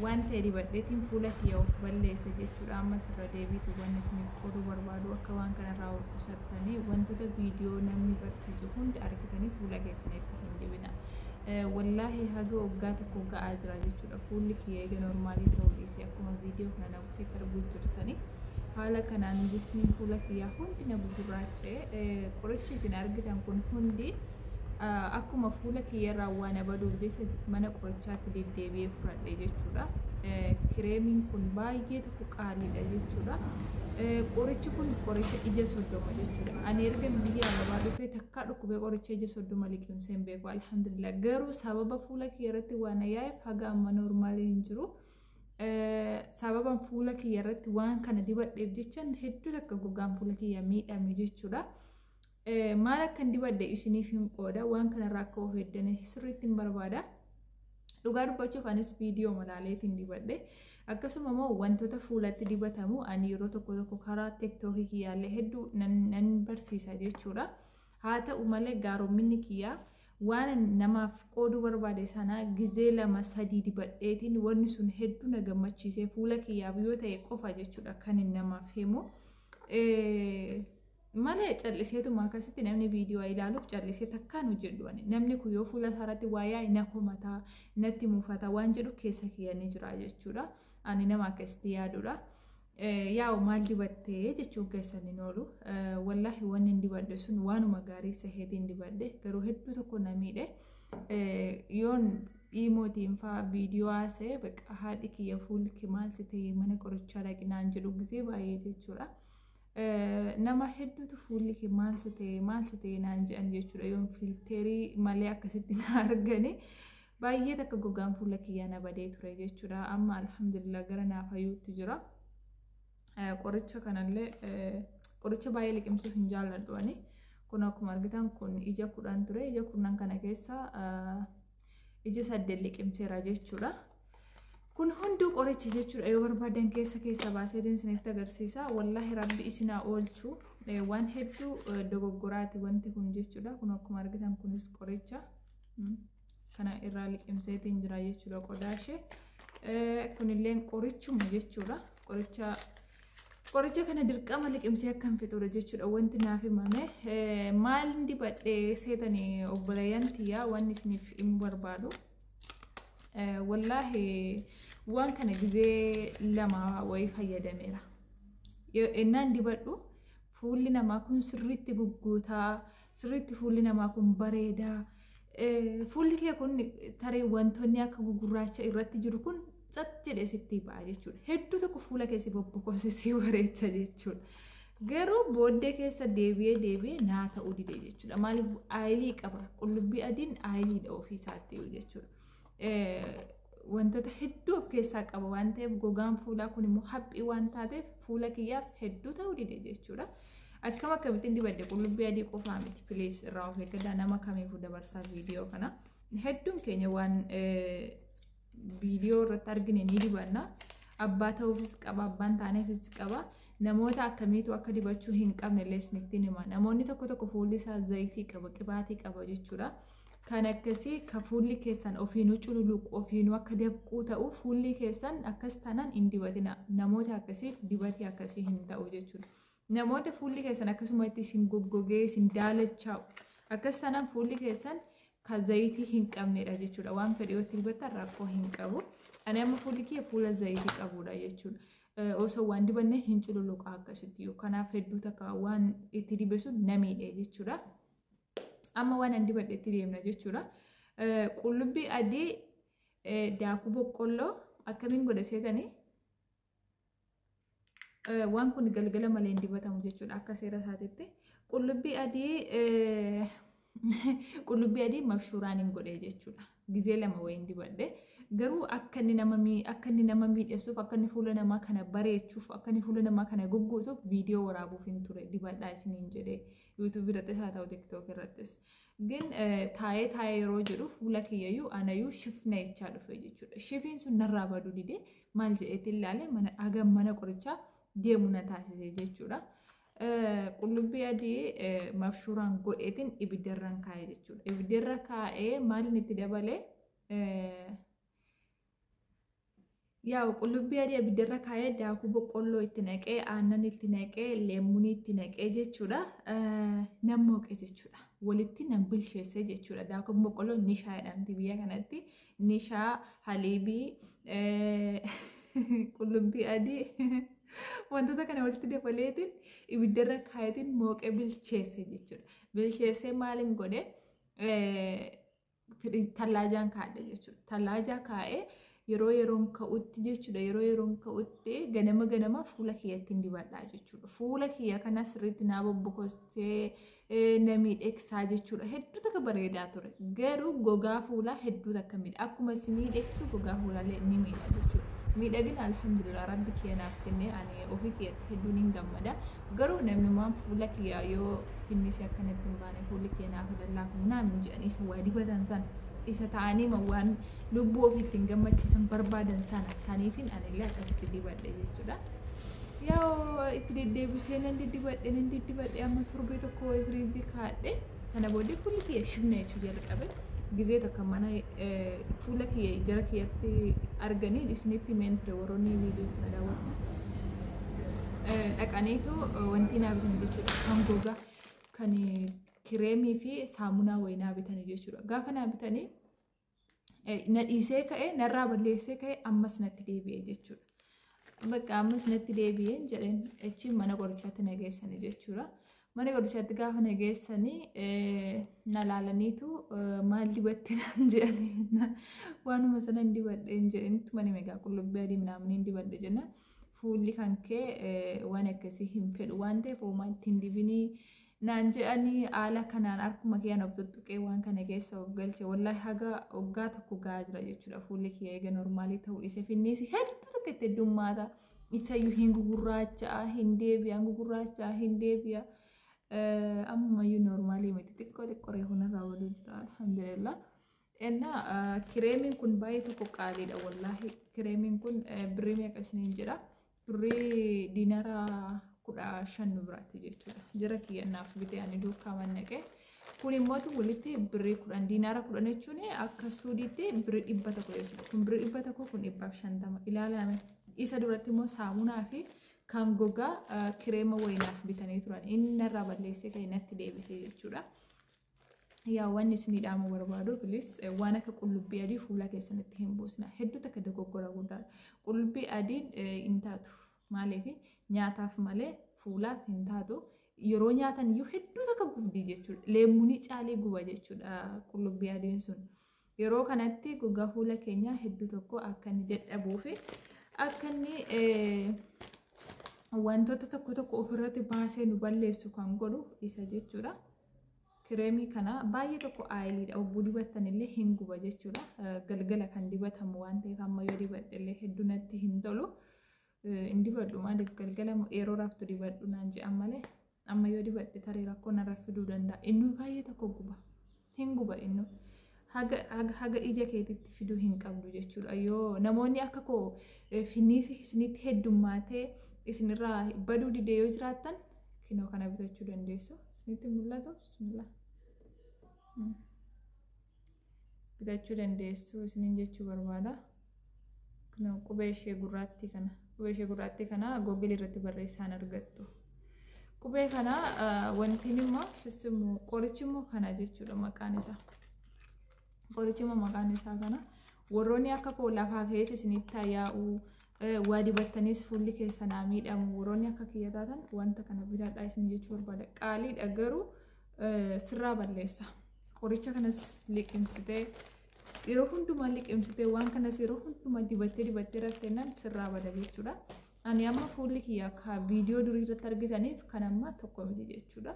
waan ta'e dibadheetiin fuula kiyya of balleessa jechuudha. Ammas irra deebiitu waan isiniif qooduu barbaadu akka waan kanarraa ol qusattanii wantoota viidiyoo namni barsiisu hundi argitanii fuula keessanitti hin dibina. Wallaahi haga waggaa tokko ga'aa jira jechuudha. Fuulli kiyya eega normaalii ta'uu dhiisee akkuma viidiyoo kana namoota arguu jirtanii haala kanaan jismiin fuula kiyyaa hundi na gurraacha'e. Qorichi isin argitan kun hundi akkuma fuula kiyyarraa waan abaduuf jecha mana qorichaatti deddeebi'ee fudhadhe jechuudha. Kireemiin kun baay'ee tokko qaaliidha jechuudha. Qorichi kun qoricha ija 30 jechuudha. Ani erga biyya alaa dhufee takka dhukkubee qoricha ija 30 liqimsee hin beeku alhamdulillah. Garuu sababa fuula kiyyarratti waan yaa'eef haga amma normaalii hin jiru. Sababa fuula kiyyarratti waan kana dibadheef jecha hedduu takka gogaan fuula kiyya miidhame jechuudha. Maal akkan dibadhe isiniif hin qooda waan kanarraa akka of eegdan sirriitti hin barbaada. Dhugaa dubbachuuf anis viidiyoo malaaleetiin dibadhe. Akkasuma immoo wantoota fuulatti dibatamu ani yeroo tokko karaa TikTok kiyyaallee hedduu nan barsiisa jechuudha. Haa ta'u malee gaaromminni kiyyaa waan namaaf qooduu barbaade sana gizee 2-3 dibadheetiin wanni sun hedduu na gammachiisee fuula kiyyaaf yoo ta'e qofa jechuudha kan inni namaaf himu. Malee calliseetuma akkasitti namni viidiyoo ilaaluuf callisee takkaan hojjedhu namni kun yoo fuula isaarratti waa yaa'e na komataa natti mufata waan jedhu keessa kiyyanii jira jechuudha. Ani nama akkasitti yaadudha. Yaa'u maal dibattee jechuun keessan hin oolu. Wallaahi wanni hin dibadde sun waanuma gaarii saheetiin dibadde garuu hedduu tokko na miidhe. Yoon dhiimootiin fa'aa viidiyoo haasa'e bakka haadhi kiyya fuulli kee maal si ta'e mana qorichaa dhaqinaan jedhu gisee baay'ee jechuudha. Nama hedduutu fuulli kee maal si ta'e naan jedhan jechuudha. Yoon filteerii malee akkasitti na argani baay'ee takka gogaan fuula kiyyaa na badee ture jechuudha. Amma alhamdulillah gara naaf hayyuutti jira. Qoricha kanallee qoricha baay'ee liqimsuuf hin jaalladhu ani. Kun akkuma argitan kun ija 10 ture. Ija 10 kana keessa ija 8 liqimseera jechuudha. Kun hunduu qoricha jechuudha. Yoo barbaadan keessa baaseetiin isinitti agarsiisa. Wallaahi rabbi isinaa oolchu. Waan hedduu dogoggoraati wanti kun jechuudha. Kun akkuma argitan kunis qoricha kana irraa liqimseetiin jira jechuudha qodaashee. Kunillee qorichuma jechuudha. Qoricha kana dirqama liqimsee akkam fixuudha jechuudha. Wanti naaf himame maal dibadhee seetanii obboleeyyan tiyyaa waan isiniif hin barbaadu. Wallaahi waan kana gizee 2 wayii fayyadameera. Innaan dibadhu fuulli namaa kun sirriitti gugguutaa, sirriitti fuulli namaa kun bareedaa. Fuulli kee kun taree wantoonni akka gugurraacha irratti jiru kun tsat jedhee sitti ba'a jechuudha. Hedduu tokko fuula keessi bobbokosisii bareecha jechuudha. Garuu booddee keessa deebi'ee naa ta'uu dide jechuudha. Maaliif aayilii qaba? Qullubbii adiin aayiliidha ofiisaatti jechuudha. Wantoota hedduu of keessaa qaba waan ta'eef gogaan fuulaa kun immoo haphii waan taateef fuula kiyyaaf hedduu ta'uu dide jechuudha. Akkamittiin dibadde qullubbii adii qofaa miti please irraa of eeggadhaa nama kamiifuu dabarsaa viidiyoo kana. Hedduun keenya waan viidiyoo irratti argine ni dibanna. Abbaa ta'uufis qaba, abbaan taaneefis qaba. Namoota akkamiitu akka dibachuu hin qabne illee isinitti hima. Namoonni tokko fuulli isaa zayitii qaba, qibaatii qaba jechuudha. Kan akkasii ka fuulli keessan ofiinuu cululuqu, ofiinuu akka dabquu ta'u fuulli keessan akkas taanaan hin dibatina. Namoota akkasii dibatii akkasii hin ta'u jechuudha. Namoota fuulli keessan akkasumatti isin goggogee isin daalachaa'u akkas taanaan fuulli keessan ka zayitii hin qabnedha jechuudha. Waan fedhiyootti dibatan rakkoo hin qabu. Ani amma fuulli kiyya fuula zayitii qabudha jechuudha. Osoo waan dibannee hin cululuqa akkasitti kanaaf hedduu takka waan itti dibesu namiidhe jechuudha. Amma waan an dibadhe itti deemna jechuudha. Qullubbii adii daakuu boqqolloo akkamiin godha seetanii waan kun galgala malee hin dibatamu jechuudha akka seera isaatiitti. Qullubbii adii mafshuuraan hin godhe jechuudha. Gizee 2 wayiin dibadhe. Garuu akka inni nama miidhessuuf, akka inni fuula namaa kana bareechuuf, akka inni fuula namaa kana gugguutuuf viidiyoo waraabuuf hin ture dibadhaa isiniin jedhee YouTube irrattis haa ta'u TikTok irrattis. Gin taa'ee yeroo jedhu fuula kiyyayyuu anayyuu shifna jechaa dhufe jechuudha. Shifiin sun narraa baduu dide maal jedheetti ilaalee mana qorichaa deemu na taasise jechuudha. Qullubbii adii mafshuuraan godheetiin ibiddarraan kaa'ee jechuudha. Ibiddarra kaa'ee maal itti dabalee Yaa qullubbii adii abiddarra kaayee daakuu boqqolloo itti naqee aannan itti naqee leemmunii itti naqee jechuudha. Nan mooqee jechuudha. Walitti nan bilcheessee jechuudha. Daakuun boqqolloo nishaa jedhamti biyya kanatti. Nishaa, haliibii, qullubbii adii wantoota kana walitti dabaleetiin ibiddarra kaayetiin mooqee bilcheessee jechuudha. Bilcheessee maaliin godhee tallaajaan kaadha jechuudha. Tallaajaa kaa'ee yeroo yeroon ka'utti jechuudha. Yeroo yeroon ka'utti ganama fuula kiyyatti dibadhaa jechuudha. Fuula kiyya kana sirriitti naa bobbokostee na miidhagsaa jechuudha. Hedduu takka bareedaa ture. Garuu gogaa fuulaa hedduu takka miidha. Akkuma si miidhagsu gogaa fuulaalee ni miidha jechuudha. Miidhagina alhamdulillah rabbi keenyaaf kennee ani ofii kiyyatti hedduun hin gammada. Garuu namni waan fuula kiyyaa yoo finnis akkanatti hin baane fuulli keenyaaf lallaafu namni jedhanii isa waa dibatan sana. Isa ta'anii waan lubbuu ofiitti hin gammachiisan barbaadan sana saniifin anillee akkasitti dibadhe jechuudha. Yaa itti deddeebisee nan didibadhe amma torbee tokko wayi firiizii kaadhe sana booddee fuulli kiyya shibna jechuu jalqabe. Gizee tokko mana fuula kiyya jara kiyyatti arganii isinitti meentire warroonni viidiyoo sana daawwatan. Dhaqaniitu wanti naa bitan jechuudha. Kan gogaa kan kireemii fi saamunaa wayinaa bitanii jechuudha. Gaafa naa bitanii na dhiisee ka'ee narraa balleessee ka'ee ammas natti deebi'ee jechuudha. Bakka ammas natti deebi'een jedheen achi mana qorichaatti na geessanii jechuudha. Mana qorichaatti gaafa na geessanii na laalaniitu maal dibatte naan jedhanii waanuma sana hin dibadhe hin jedhaniitu mani meeqa qullubbii adii minaamin hin dibadhe jenna. Fuulli kan kee waan akkasii hin fedhu waan ta'eef homaa ittiin dibinii naan jedhanii haala kanaan harkuma kiyyan of tuttuqee waan kana keessa of galche wallahi haga waggaa tokko gahaa jira jechuudha. Fuulli kiyya eega normaalii ta'uu dhiise finniisi hedduu takka itti heddummaata. Isayyuu hin gugurraachaa hin deebi'a gugurraachaa hin deebi'a. Ammayyuu normaalii miti xiqqoo reefunarraa waluu jira alhamdulillah. Enna kireemiin kun baay'ee tokko qaaliidha wallahi. Kireemiin kun birrii meeqa isiniin jira? Birrii diinara 15 biraatti jechuudha. Jara kiyyannaaf bitee ani duukaa mannaqee. Kun immoo walitti birrii 10 diinara 10 jechuun akka suudiitti birrii 100 jechuudha. Kun birrii 100 kun 150 ilaalame. Isa duratti immoo saamunaa fi kan gogaa kireema wayinaaf bitanii turan. Inni narraa balleessee kan natti deebisee jechuudha. Yaa waan isin hidhamu barbaadu bilis waan akka qullubbii adii fuula keessanitti hin buusna. Hedduu takka dogoggora guddaadha. Qullubbii adiin hin taatu. Maaliif nyaataaf malee fuulaaf hin taatu. Yeroo nyaatan iyyuu hedduu takka gubdii jechuudha. Leemmunii caalee guba jechuudha qullubbii adiin sun. Yeroo kanatti gogaa fuula keenyaa hedduu tokko akka inni dadhabuu fi akka inni wantoota tokko ofirratti baasee nu balleessu kan godhu isa jechuudha. Kireemii kana baay'ee tokko aayiliidha. Obbuu dibattan illee hin guba jechuudha. Galgala kan dibatamu waan ta'eef amma yoo dibadhe illee hedduu natti hin tolu. Indibadhu maaliif galgala yeroo raftu dibadhu naan jedhan malee amma yoo dibadhe tarii rakkoo narra fiduu danda'a. Inni baay'ee tokko guba. Hin guba inni. Haga ija keetitti fiduu hin qabdu jechuudha. Yoo namoonni akka koo finniisi isinitti heddummaatee isinirraa baduu didee yoo jiraattan kinoo kana bitachuu dandeessu. Isinitti mul'atu bismillah. Bitachuu dandeessu isiniin jechuu barbaada. Kinoo qubee ishee gurraattii kana. Qubee ishee gurraattii kana Google irratti barreessaan argattu. Qubee kana wantiin immoo qorichi immoo kana jechuudha maqaan isaa. Qorichi immoo maqaan isaa kana. Warroonni akka koo lafaa keessa isinitti yaa'u waa dibattanis fuulli keessanaa miidhamu warroonni akka kiyya taatan wanta kana bitaadhaa isin jechuu barbaada. Qaaliidha garuu sirraa balleessa. Qoricha kanas liqimsitee yeroo hundumaa liqimsitee waan kanas yeroo hundumaa dibattee rafteennan sirraa bada jechuudha. Ani amma fuulli kiyya akka viidiyoo durii irratti argitaniif kan amma tokko miti jechuudha.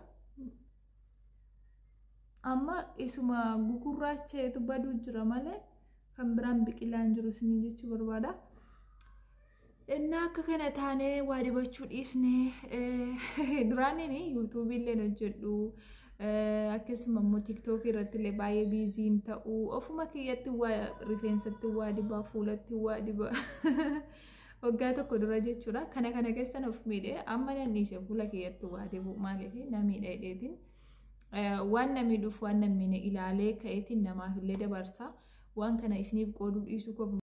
Amma isuma gugurraacheetu baduu jira malee kan biraan biqilaan jiru isiniin jechuu barbaada. Innaa akka kana taanee waa dibachuu dhiisnee duraaniin yuutuubii illee hojjedhu. Akkasuma immoo tiktookii irratti illee baay'ee biiziin ta'u ofuma kiyyatti waa rifeensatti waa dibaa fuulatti waa dibaa waggaa tokko dura jechuudha. Kana keessan of miidhee amma nan dhiise fuula kiyyatti waa dibu maaliif na miidha hidheetiin waan na miidhuuf waan na miine ilaalee ka'eetiin namaaf illee dabarsa waan kana isiniif qooduu dhiisuu qofa.